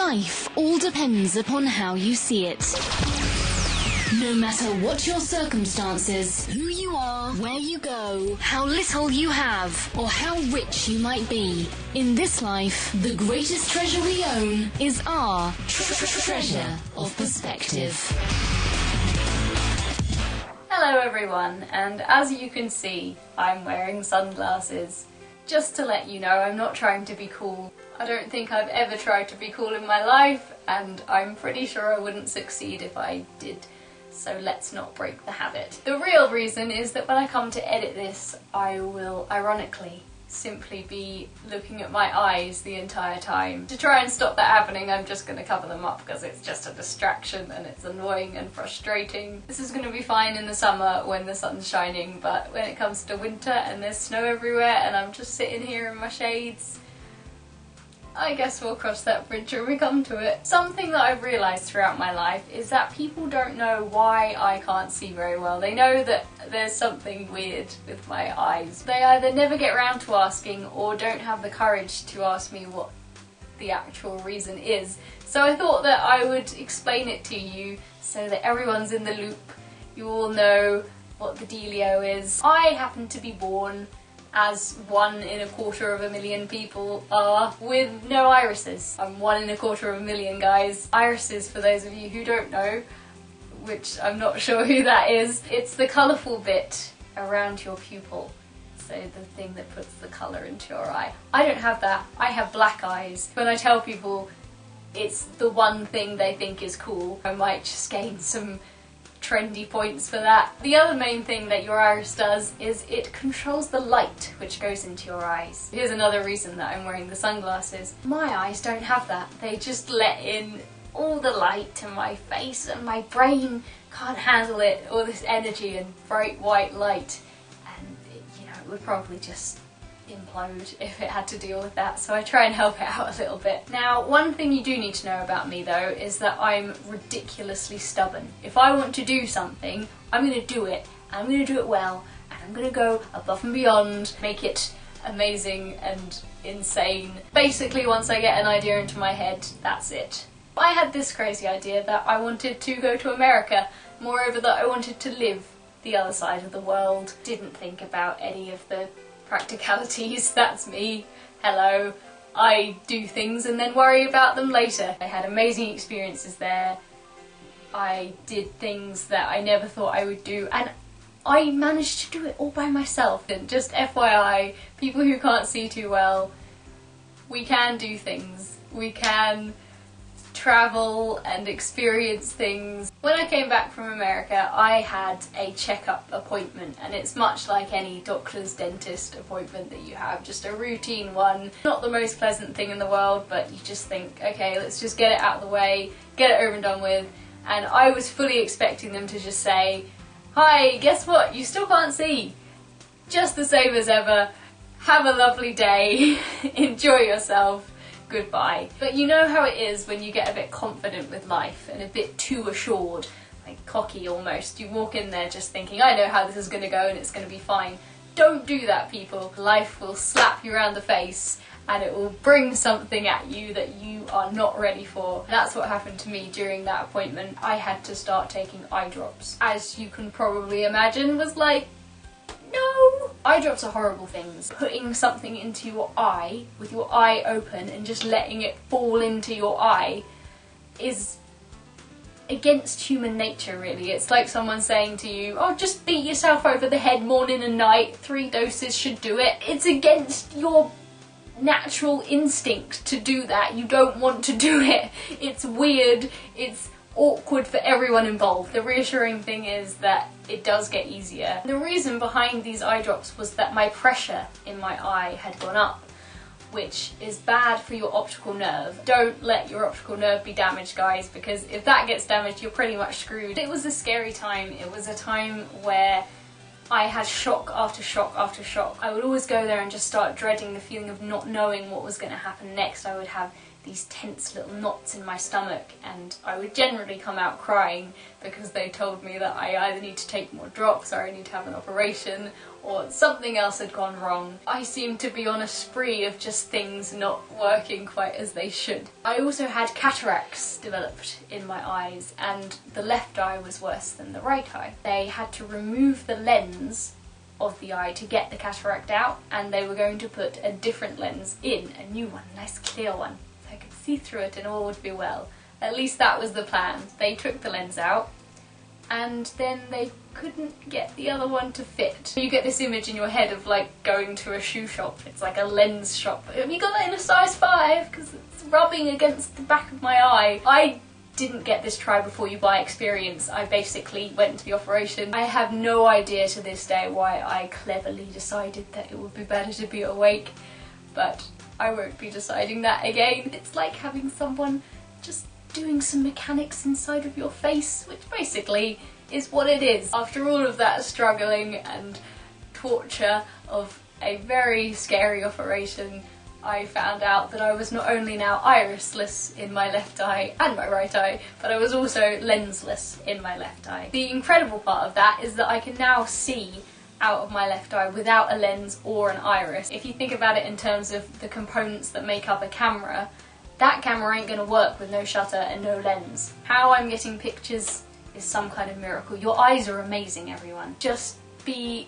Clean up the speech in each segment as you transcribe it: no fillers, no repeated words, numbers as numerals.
Life all depends upon how you see it. No matter what your circumstances, who you are, where you go, how little you have, or how rich you might be, in this life, the greatest treasure we own is our treasure of perspective. Hello everyone, and as you can see, I'm wearing sunglasses. Just to let you know, I'm not trying to be cool. I don't think I've ever tried to be cool in my life, and I'm pretty sure I wouldn't succeed if I did. So let's not break the habit. The real reason is that when I come to edit this, I will, ironically, simply be looking at my eyes the entire time. To try and stop that happening, I'm just going to cover them up because it's just a distraction and it's annoying and frustrating. This is going to be fine in the summer when the sun's shining, but when it comes to winter and there's snow everywhere and I'm just sitting here in my shades, I guess we'll cross that bridge when we come to it. Something that I've realised throughout my life is that people don't know why I can't see very well. They know that there's something weird with my eyes. They either never get around to asking or don't have the courage to ask me what the actual reason is. So I thought that I would explain it to you so that everyone's in the loop. You all know what the dealio is. I happen to be born, as 1 in a quarter of a million people are, with no irises. I'm 1 in a quarter of a million, guys. Irises, for those of you who don't know, which I'm not sure who that is, it's the colourful bit around your pupil. So the thing that puts the colour into your eye. I don't have that. I have black eyes. When I tell people it's the one thing they think is cool, I might just gain some trendy points for that. The other main thing that your iris does is it controls the light which goes into your eyes. Here's another reason that I'm wearing the sunglasses. My eyes don't have that. They just let in all the light to my face and my brain can't handle it, all this energy and bright white light, and it would probably just implode if it had to deal with that, so I try and help it out a little bit. Now, one thing you do need to know about me though is that I'm ridiculously stubborn. If I want to do something, I'm going to do it, and I'm going to do it well, and I'm going to go above and beyond, make it amazing and insane. Basically, once I get an idea into my head, that's it. I had this crazy idea that I wanted to go to America, moreover that I wanted to live the other side of the world. Didn't think about any of the practicalities. That's me. Hello. I do things and then worry about them later. I had amazing experiences there. I did things that I never thought I would do, and I managed to do it all by myself. And just FYI, people who can't see too well, we can do things. We can travel and experience things. When I came back from America, I had a checkup appointment, and it's much like any doctor's dentist appointment that you have, just a routine one. Not the most pleasant thing in the world, but you just think, okay, let's just get it out of the way, get it over and done with. And I was fully expecting them to just say, hi, guess what, you still can't see. Just the same as ever. Have a lovely day. Enjoy yourself. Goodbye. But you know how it is when you get a bit confident with life and a bit too assured, like cocky almost. You walk in there just thinking, I know how this is going to go and it's going to be fine. Don't do that, people. Life will slap you around the face and it will bring something at you that you are not ready for. That's what happened to me during that appointment. I had to start taking eye drops. As you can probably imagine, was like, no! Eye drops are horrible things. Putting something into your eye, with your eye open, and just letting it fall into your eye is against human nature, really. It's like someone saying to you, oh, just beat yourself over the head morning and night, 3 doses should do it. It's against your natural instinct to do that. You don't want to do it. It's weird. It's awkward for everyone involved. The reassuring thing is that it does get easier. The reason behind these eye drops was that my pressure in my eye had gone up, which is bad for your optical nerve. Don't let your optical nerve be damaged, guys, because if that gets damaged, you're pretty much screwed. It was a scary time. It was a time where I had shock after shock after shock. I would always go there and just start dreading the feeling of not knowing what was going to happen next. I would have these tense little knots in my stomach, and I would generally come out crying because they told me that I either need to take more drops or I need to have an operation or something else had gone wrong. I seemed to be on a spree of just things not working quite as they should. I also had cataracts developed in my eyes, and the left eye was worse than the right eye. They had to remove the lens of the eye to get the cataract out, and they were going to put a different lens in, a new one, a nice clear one, so I could see through it and all would be well. At least that was the plan. They took the lens out, and then they couldn't get the other one to fit. You get this image in your head of like going to a shoe shop. It's like a lens shop. Have you got that in a size 5? Because it's rubbing against the back of my eye. I didn't get this try before you buy experience. I basically went into the operation. I have no idea to this day why I cleverly decided that it would be better to be awake, but I won't be deciding that again. It's like having someone just doing some mechanics inside of your face, which basically is what it is. After all of that struggling and torture of a very scary operation, I found out that I was not only now irisless in my left eye and my right eye, but I was also lensless in my left eye. The incredible part of that is that I can now see out of my left eye without a lens or an iris. If you think about it in terms of the components that make up a camera, that camera ain't gonna work with no shutter and no lens. How I'm getting pictures is some kind of miracle. Your eyes are amazing, everyone. Just be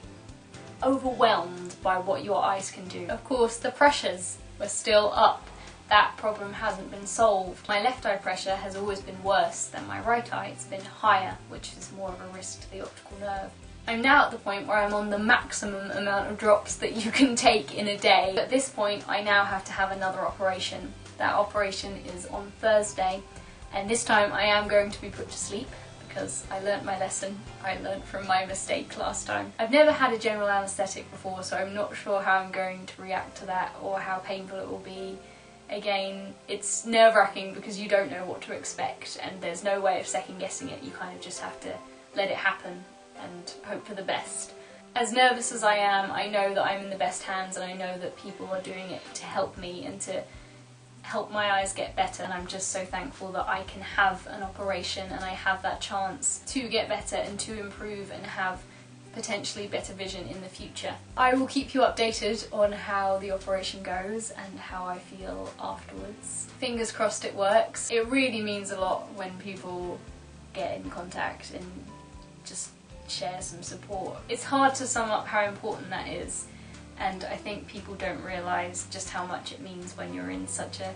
overwhelmed by what your eyes can do. Of course, the pressures were still up. That problem hasn't been solved. My left eye pressure has always been worse than my right eye. It's been higher, which is more of a risk to the optical nerve. I'm now at the point where I'm on the maximum amount of drops that you can take in a day. At this point, I now have to have another operation. That operation is on Thursday, and this time I am going to be put to sleep because I learnt my lesson. I learnt from my mistake last time. I've never had a general anaesthetic before, so I'm not sure how I'm going to react to that or how painful it will be. Again, it's nerve-wracking because you don't know what to expect and there's no way of second-guessing it. You kind of just have to let it happen and hope for the best. As nervous as I am, I know that I'm in the best hands, and I know that people are doing it to help me and to help my eyes get better, and I'm just so thankful that I can have an operation and I have that chance to get better and to improve and have potentially better vision in the future. I will keep you updated on how the operation goes and how I feel afterwards. Fingers crossed it works. It really means a lot when people get in contact and just share some support. It's hard to sum up how important that is, and I think people don't realise just how much it means when you're in such a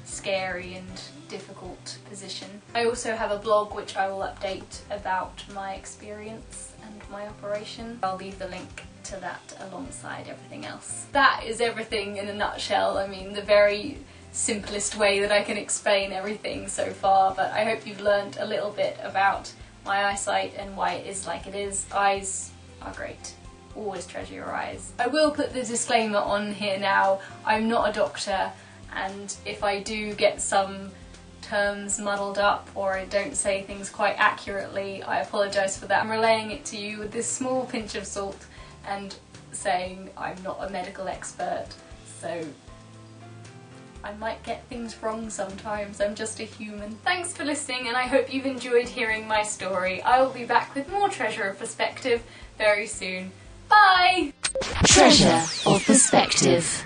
scary and difficult position. I also have a blog which I will update about my experience and my operation. I'll leave the link to that alongside everything else. That is everything in a nutshell. I mean, the very simplest way that I can explain everything so far, but I hope you've learned a little bit about my eyesight and why it is like it is. Eyes are great. Always treasure your eyes. I will put the disclaimer on here now. I'm not a doctor, and if I do get some terms muddled up or I don't say things quite accurately, I apologise for that. I'm relaying it to you with this small pinch of salt and saying I'm not a medical expert, so I might get things wrong sometimes. I'm just a human. Thanks for listening, and I hope you've enjoyed hearing my story. I will be back with more Treasure of Perspective very soon. Bye! Treasure of Perspective.